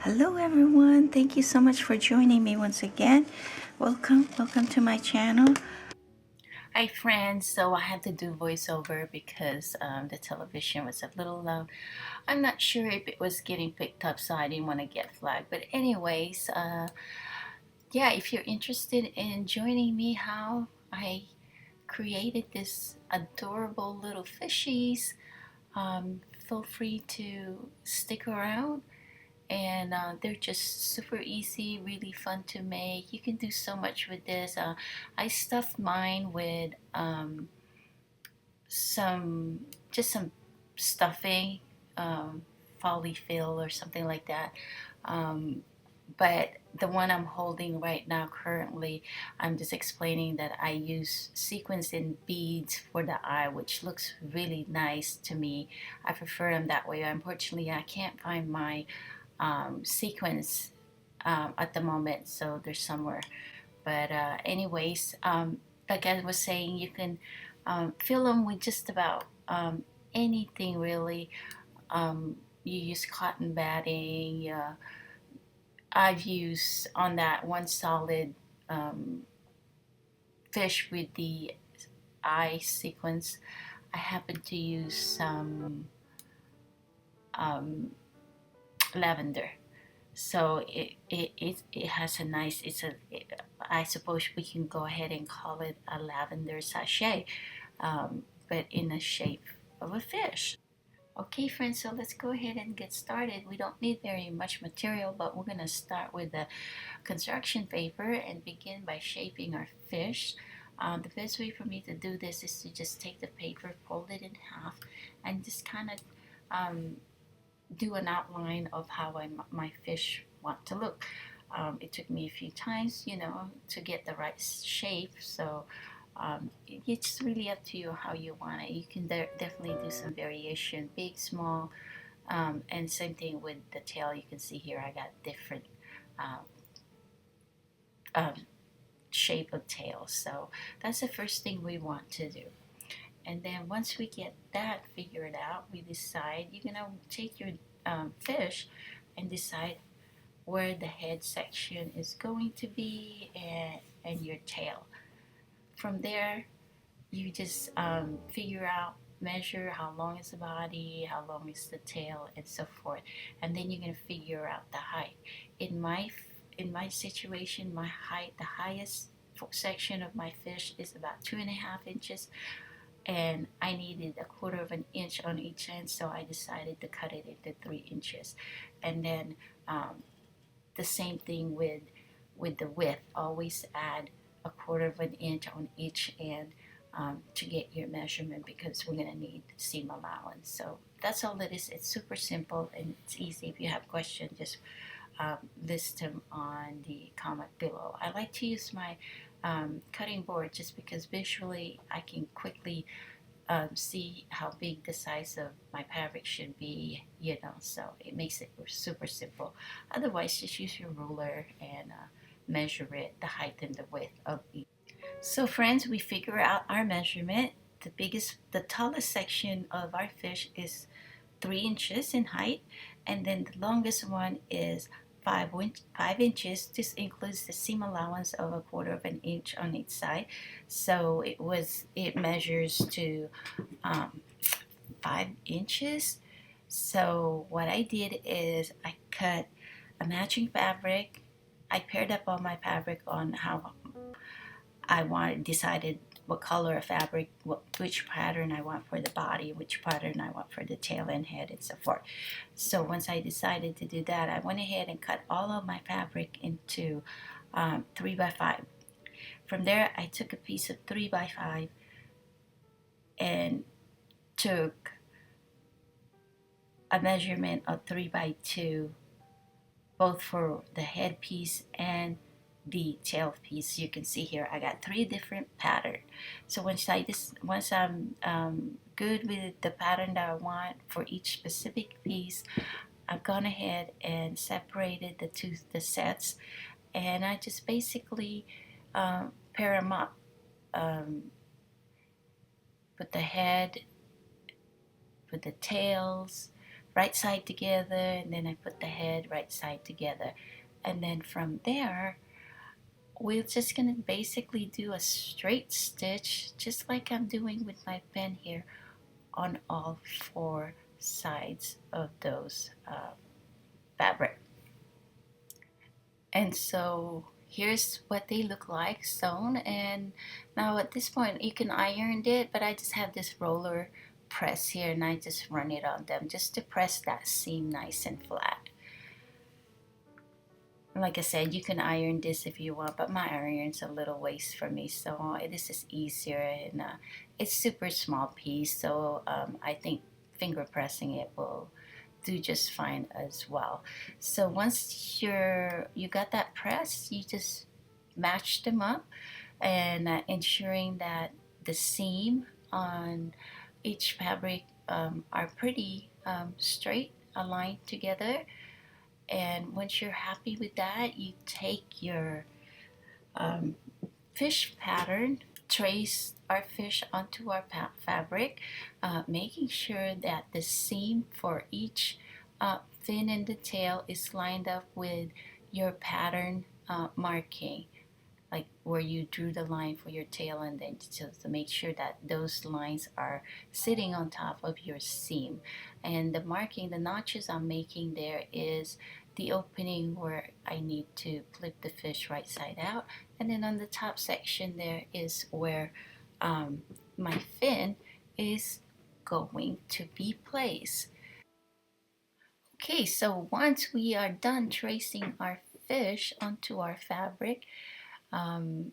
Hello everyone, thank you so much for joining me once again. Welcome to my channel. Hi friends, so I had to do voiceover because the television was a little loud. I'm not sure if it was getting picked up, so I didn't want to get flagged. But anyways, yeah, if you're interested in joining me how I created this adorable little fishies, feel free to stick around. And they're just super easy, really fun to make. You can do so much with this. I stuffed mine with some stuffing, polyfill or something like that. Um, but the one I'm holding right now currently, I'm just explaining that I use sequins and beads for the eye, which looks really nice to me. I prefer them that way. Unfortunately, I can't find my sequence at the moment, so they're somewhere. But anyways, like I was saying, you can fill them with just about anything really. You use cotton batting. I've used on that one solid um, fish with the eye sequence. I happen to use some um, lavender. So it has a nice, I suppose we can go ahead and call it a lavender sachet, but in the shape of a fish. Okay friends, so let's go ahead and get started. We don't need very much material, but we're going to start with the construction paper and begin by shaping our fish. The best way for me to do this is to just take the paper, fold it in half, and just kind of do an outline of how my fish want to look. It took me a few times, to get the right shape. So it's really up to you how you want it. You can definitely do some variation, big, small, and same thing with the tail. You can see here I got different um, um, shape of tails. So that's the first thing we want to do. And then once we get that figured out, we decide you're gonna take your fish and decide where the head section is going to be and your tail. From there, you just figure out, measure how long is the body, how long is the tail, and so forth. And then you're gonna figure out the height. In my situation, my height, the highest section of my fish is about 2.5 inches, and I needed a quarter of an inch on each end, so I decided to cut it into 3 inches. And then the same thing with the width. Always add a quarter of an inch on each end to get your measurement, because we're going to need seam allowance. So that's all it is. It's super simple and it's easy. If you have questions, just list them on the comment below. I like to use my cutting board just because visually I can quickly see how big the size of my fabric should be, so it makes it super simple. Otherwise, just use your ruler and measure it, the height and the width of each. So friends, we figure out our measurement. The tallest section of our fish is 3 inches in height, and then the longest one is 5 inches. This includes the seam allowance of a quarter of an inch on each side. So it measures to 5 inches. So what I did is I cut a matching fabric. I paired up all my fabric on how decided what color of fabric, which pattern I want for the body, which pattern I want for the tail and head, and so forth. So once I decided to do that, I went ahead and cut all of my fabric into 3x5. From there, I took a piece of 3x5 and took a measurement of 3x2, both for the head piece and the tail piece. You can see here I got 3 different patterns. So once I'm good with the pattern that I want for each specific piece, I've gone ahead and separated the sets, and I just basically pair them up. Put the head, put the tails. right side together, and then I put the head right side together. And then from there, we're just gonna basically do a straight stitch, just like I'm doing with my pen here, on all four sides of those fabric. And so here's what they look like sewn. And now at this point you can iron it, but I just have this roller press here and I just run it on them just to press that seam nice and flat. Like I said, you can iron this if you want, but my iron's a little waste for me, so this is easier. And it's super small piece, so I think finger pressing it will do just fine as well. So once you got that press, you just match them up, and ensuring that the seam on each fabric are pretty straight, aligned together. And once you're happy with that, you take your um, fish pattern, trace our fish onto our fabric, making sure that the seam for each fin in the tail is lined up with your pattern marking, like where you drew the line for your tail, and then to make sure that those lines are sitting on top of your seam. And the marking, the notches I'm making there is the opening where I need to flip the fish right side out, and then on the top section there is where my fin is going to be placed. Okay, so once we are done tracing our fish onto our fabric, um,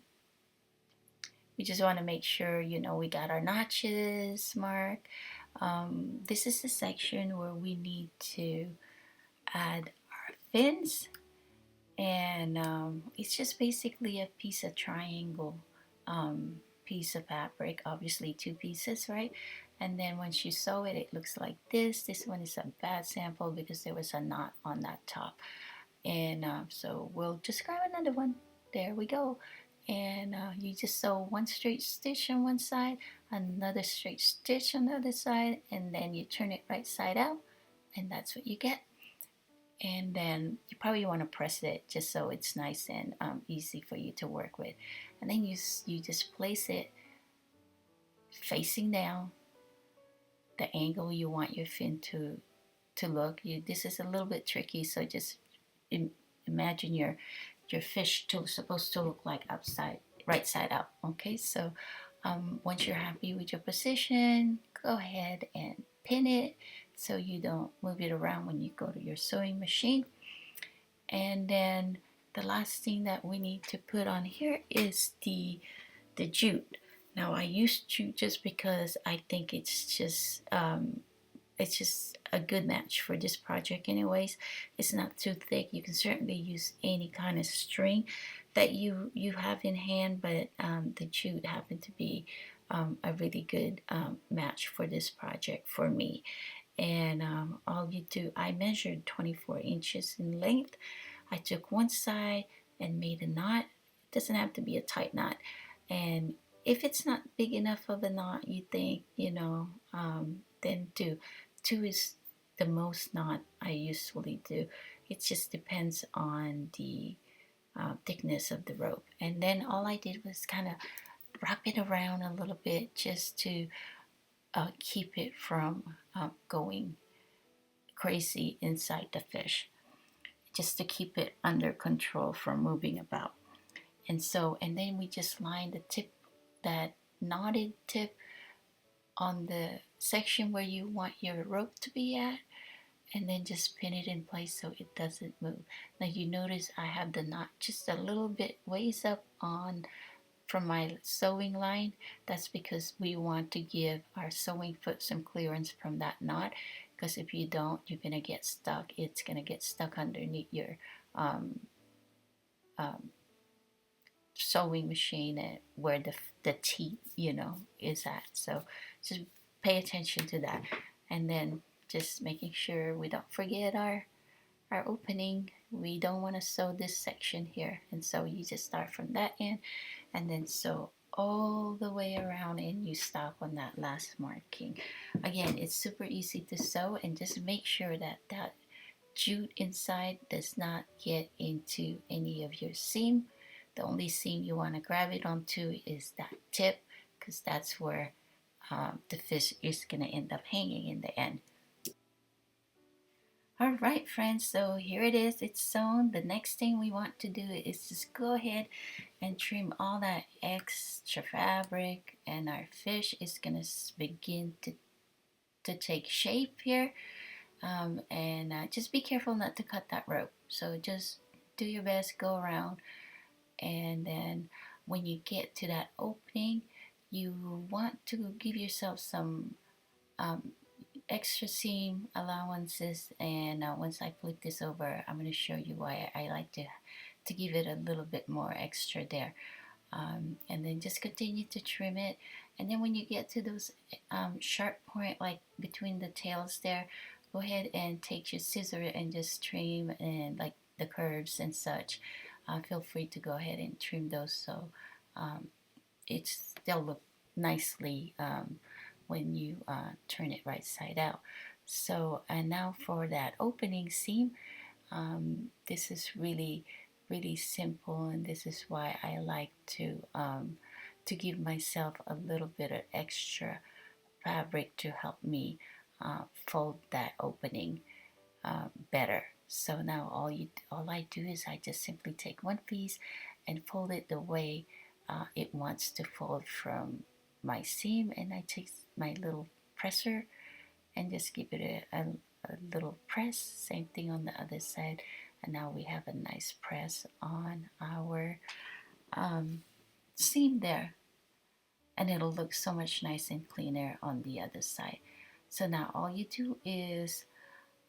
we just want to make sure, we got our notches marked. This is the section where we need to add our fins, and it's just basically a piece of triangle piece of fabric, obviously two pieces, right? And then once you sew it, it looks like this. This one is a bad sample because there was a knot on that top. And so we'll just grab another one. There we go. And you just sew one straight stitch on one side, another straight stitch on the other side, and then you turn it right side out, and that's what you get. And then you probably want to press it just so it's nice and easy for you to work with. And then you just place it facing down, the angle you want your fin to look. This is a little bit tricky, so just imagine your fish supposed to look like upside, right side up. Okay, so once you're happy with your position, go ahead and pin it so you don't move it around when you go to your sewing machine. And then the last thing that we need to put on here is the jute. Now I use jute just because I think it's just a good match for this project anyways. It's not too thick. You can certainly use any kind of string that you have in hand, but the jute happened to be a really good match for this project for me. And all you do, I measured 24 inches in length. I took one side and made a knot. It doesn't have to be a tight knot. And if it's not big enough of a knot, you think, then two. Two is the most knot I usually do. It just depends on the thickness of the rope. And then all I did was kind of wrap it around a little bit just to keep it from going crazy inside the fish, just to keep it under control from moving about. And then we just line the tip, that knotted tip, on the section where you want your rope to be at, and then just pin it in place so it doesn't move. Now you notice I have the knot just a little bit ways up on from my sewing line. That's because we want to give our sewing foot some clearance from that knot, because if you don't, you're going to get stuck. It's going to get stuck underneath your sewing machine where the teeth, is at. So just pay attention to that. And then just making sure we don't forget our opening. We don't want to sew this section here, and so you just start from that end and then sew all the way around and you stop on that last marking. Again, it's super easy to sew, and just make sure that that jute inside does not get into any of your seam. The only seam you want to grab it onto is that tip, because that's where the fish is going to end up hanging in the end. All right, friends, so here it is. It's sewn. The next thing we want to do is just go ahead and trim all that extra fabric, and our fish is going to begin to take shape here. And just be careful not to cut that rope. So just do your best, go around, and then when you get to that opening, you want to give yourself some um, extra seam allowances. And once I flip this over, I'm going to show you why I like to give it a little bit more extra there. And then just continue to trim it. And then when you get to those sharp point, like between the tails there, go ahead and take your scissor and just trim, and like the curves and such. Feel free to go ahead and trim those, so um, it still look nicely when you turn it right side out. So, and now for that opening seam, this is really, really simple, and this is why I like to give myself a little bit of extra fabric to help me fold that opening better. So now all I do is I just simply take one piece and fold it the way it wants to fold from my seam, and I take my little presser and just give it a little press. Same thing on the other side, and now we have a nice press on our seam there, and it'll look so much nice and cleaner on the other side. So now all you do is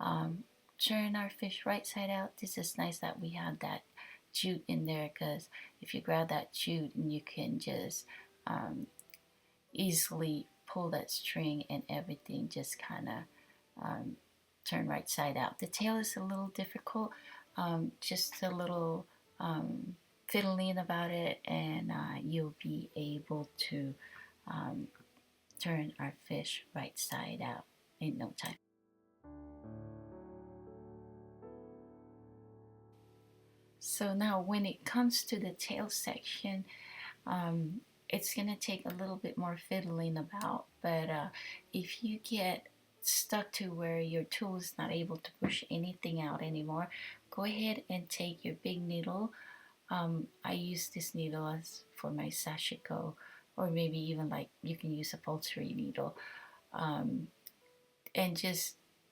um, turn our fish right side out. This is nice that we have that jute in there, because if you grab that jute, and you can just um, easily pull that string and everything just kind of um, turn right side out. The tail is a little difficult, just a little fiddling about it, and you'll be able to um, turn our fish right side out in no time. So now when it comes to the tail section, um, it's going to take a little bit more fiddling about, but if you get stuck to where your tool is not able to push anything out anymore, go ahead and take your big needle. I use this needle as for my sachet, or maybe even like you can use a poultry needle, um, and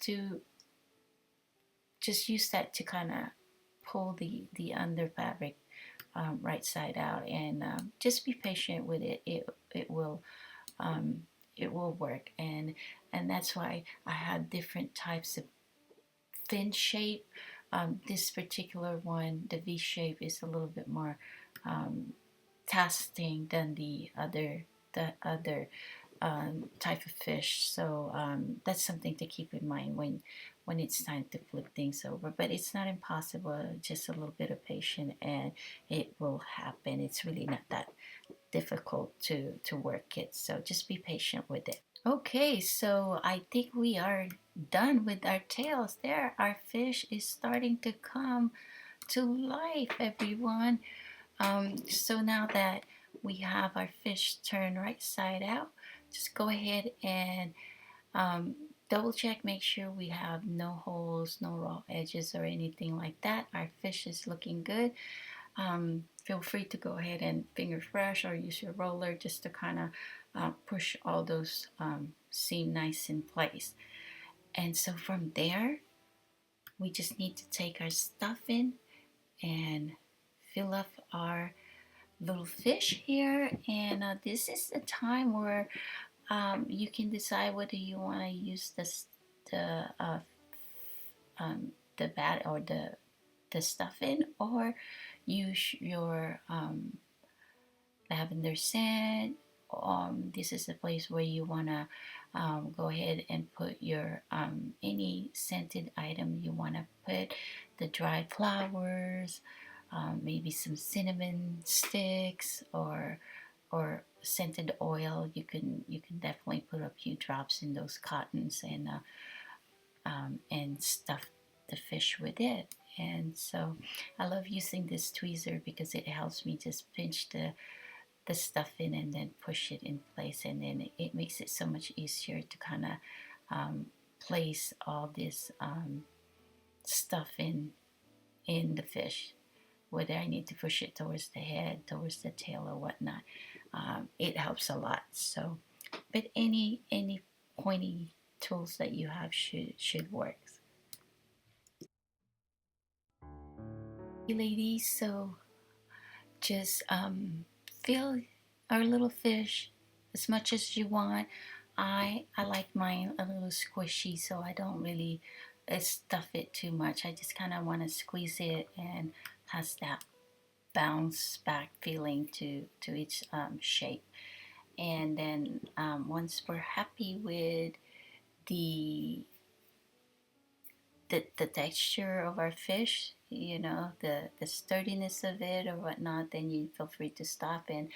do just use that to kind of pull the under fabric right side out, and just be patient with it. Um, it will work, and that's why I have different types of fin shape. This particular one, the V shape, is a little bit more tasking than the other type of fish. So that's something to keep in mind when it's time to flip things over. But it's not impossible. Just a little bit of patience, and it will happen. It's really not that difficult to work it. So just be patient with it. Okay, so I think we are done with our tails there. Our fish is starting to come to life, everyone. So now that we have our fish turned right side out, just go ahead and double check, make sure we have no holes, no raw edges or anything like that. Our fish is looking good. Feel free to go ahead and finger brush or use your roller just to kind of push all those seam nice in place. And so from there, we just need to take our stuffing and fill up our little fish here. And this is the time where you can decide whether you want to use the bat or the stuffing, or use your lavender scent. This is the place where you want to go ahead and put your any scented item you want to put, the dried flowers, maybe some cinnamon sticks, or scented oil. You can definitely put a few drops in those cottons and stuff the fish with it. And so I love using this tweezer because it helps me just pinch the stuff in and then push it in place, and then it makes it so much easier to kind of place all this stuff in the fish, whether I need to push it towards the head, towards the tail, or whatnot. It helps a lot. So, but any pointy tools that you have should work. Hey ladies, so just fill our little fish as much as you want. I like mine a little squishy, so I don't really stuff it too much. I just kind of want to squeeze it and has that bounce back feeling to its shape. And then once we're happy with the the texture of our fish, the sturdiness of it or whatnot, then you feel free to stop, and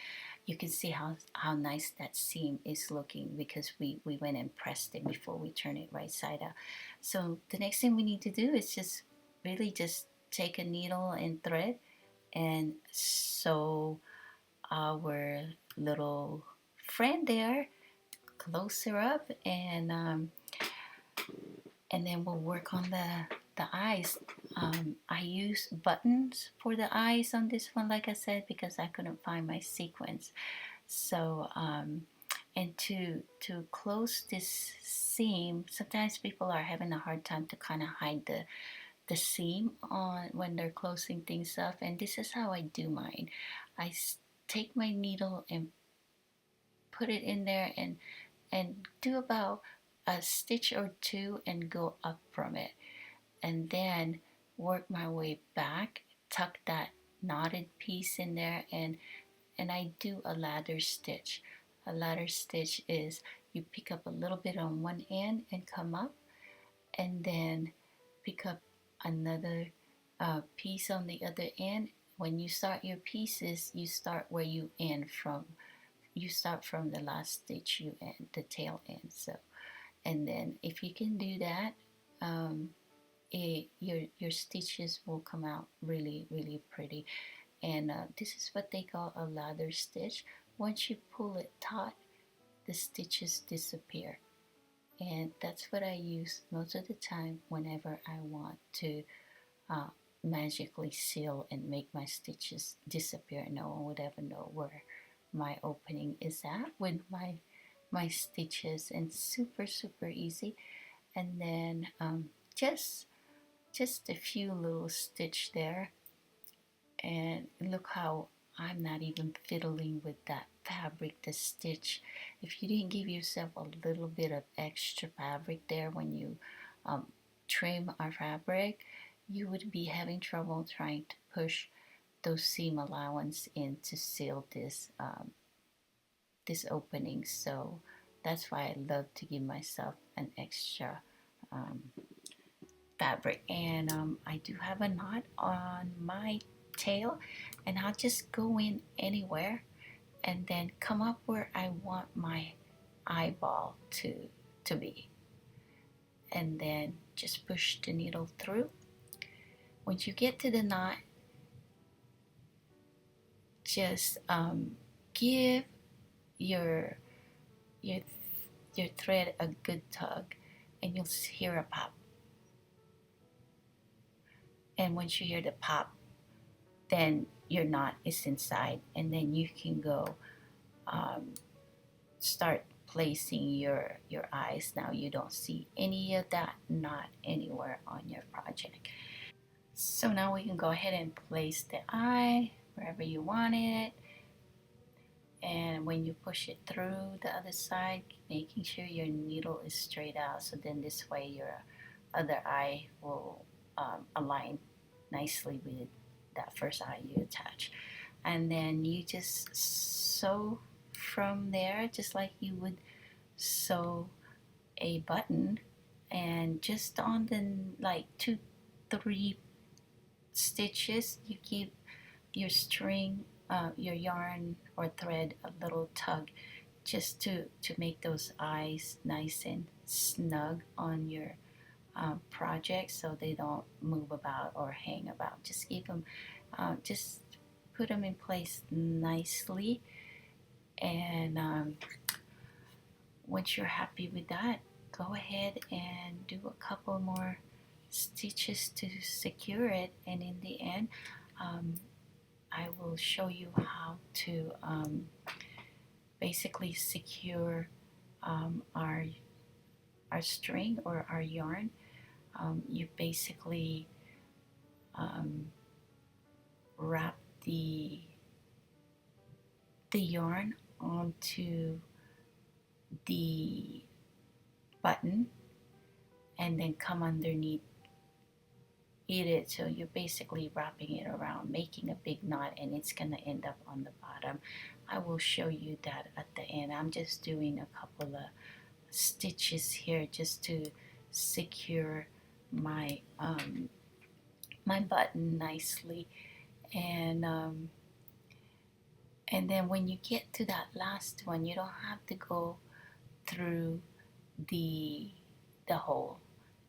you can see how nice that seam is looking because we went and pressed it before we turn it right side up. So the next thing we need to do is just really just take a needle and thread and sew our little friend there closer up, and then we'll work on the eyes. I use buttons for the eyes on this one, like I said, because I couldn't find my sequins. So and to close this seam, sometimes people are having a hard time to kind of hide the seam on when they're closing things up, and this is how I do mine. I take my needle and put it in there and do about a stitch or two and go up from it, and then work my way back, tuck that knotted piece in there, and I do a ladder stitch. A ladder stitch is you pick up a little bit on one end and come up, and then pick up another piece on the other end. When you start your pieces, you start where you end from. You start from the last stitch you end, the tail end. So, and then if you can do that, your stitches will come out really pretty. And this is what they call a ladder stitch. Once you pull it taut, the stitches disappear, and that's what I use most of the time whenever I want to uh, magically seal and make my stitches disappear. No one would ever know where my opening is at with my stitches, and super easy. And then just a few little stitch there, and look how I'm not even fiddling with that fabric, the stitch. If you didn't give yourself a little bit of extra fabric there when you trim our fabric, you would be having trouble trying to push those seam allowance in to seal this opening. So that's why I love to give myself an extra um, fabric. And I do have a knot on my tail, and I'll just go in anywhere and then come up where I want my eyeball to be, and then just push the needle through. Once you get to the knot, just give your your your thread a good tug, and you'll hear a pop. And once you hear the pop, then your knot is inside, and then you can go um, start placing your eyes. Now you don't see any of that knot anywhere on your project. So now we can go ahead and place the eye wherever you want it, and when you push it through the other side, making sure your needle is straight out, so then this way your other eye will align nicely with that first eye you attach. And then you just sew from there just like you would sew a button, and just on the like 2-3 stitches you keep your string your yarn or thread a little tug, just to make those eyes nice and snug on your project, so they don't move about or hang about. Just keep them, just put them in place nicely. And once you're happy with that, go ahead and do a couple more stitches to secure it. And in the end, um, I will show you how to basically secure our string or our yarn. You basically um, wrap the yarn onto the button and then come underneath it. So you're basically wrapping it around, making a big knot, and it's going to end up on the bottom. I will show you that at the end. I'm just doing a couple of stitches here just to secure my my button nicely. And then when you get to that last one, you don't have to go through the hole.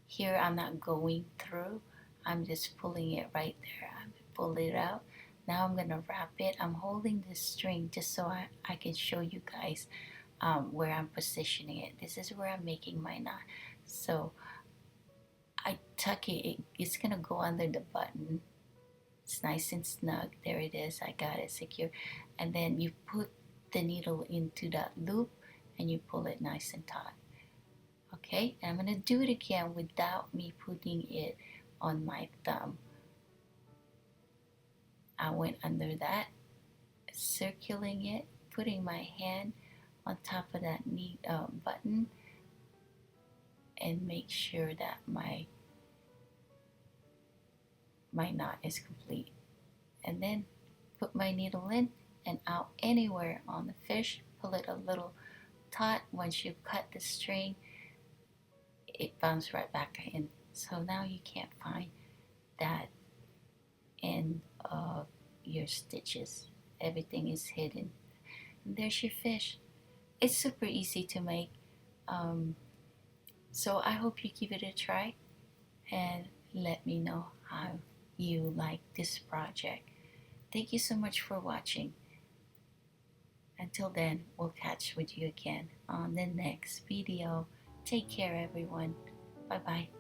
Here I'm not going through, I'm just pulling it right there. I pull it out. Now I'm gonna wrap it. I'm holding this string just so I can show you guys where I'm positioning it. This is where I'm making my knot. So I tuck it, it's gonna go under the button. It's nice and snug. There it is. I got it secure. And then you put the needle into that loop and you pull it nice and taut. Okay, and I'm gonna do it again without me putting it on my thumb. I went under that, circling it, putting my hand on top of that button, and make sure that my knot is complete. And then put my needle in and out anywhere on the fish. Pull it a little taut. Once you cut the string, it bounces right back in. So now you can't find that end of your stitches. Everything is hidden. And there's your fish. It's super easy to make. So I hope you give it a try and let me know how you like this project. Thank you so much for watching. Until then, we'll catch with you again on the next video. Take care, everyone. Bye bye.